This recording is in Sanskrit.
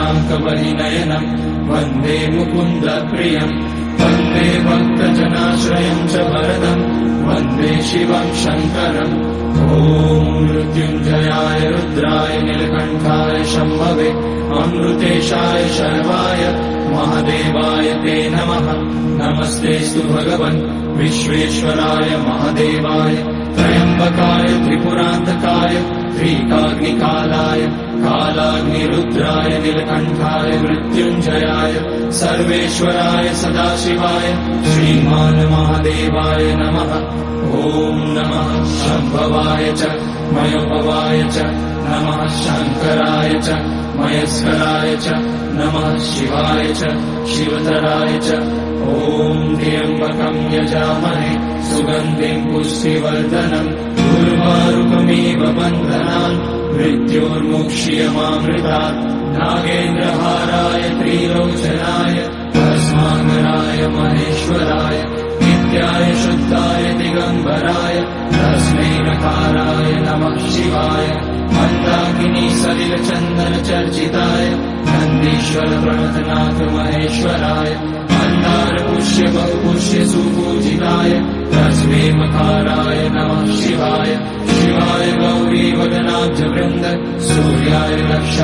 शशाङ्कवलिनयनम् वन्दे मुकुन्दप्रियम् वन्दे भक्तजनाश्रयम् च वरदम् वन्दे शिवम् शङ्करम् ॐ मृत्युञ्जयाय रुद्राय नीलकण्ठाय शम्भवे अमृतेशाय शर्वाय महादेवाय ते नमः। नमस्तेऽस्तु भगवन् विश्वेश्वराय महादेवाय त्र्यम्बकाय त्रिपुरान्तकाय त्रिकाग्निकालाय कालाग्निरुद्राय नीलकण्ठाय मृत्युञ्जयाय सर्वेश्वराय सदाशिवाय श्रीमान् महादेवाय नमः। ॐ नमः शम्भवाय च मयोपवाय च नमः शङ्कराय च मयस्कराय च नमः शिवाय च शिवतराय च ॐ त्र्यम्बकम् यजामहे सुगन्धिम् पुष्टिवर्धनम् उर्वारुकमिव बन्धनान् मृत्योर्मुक्ष्यमामृतात् नागेन्द्रहाराय त्रिलोचनाय भस्माङ्गराय महेश्वराय नित्याय शुद्धाय दिगम्बराय तस्मै नकाराय नमः शिवाय मन्दाकिनी सलिलचन्दन चर्चिताय नन्दीश्वर प्रणतनाथ महेश्वराय मन्दार पुष्य बहुपुष्य सुपूजिताय तस्मै मकाराय नमः शिवाय शिवाय गौरी वदनाब्ज वृन्द सूर्याय लक्ष्मी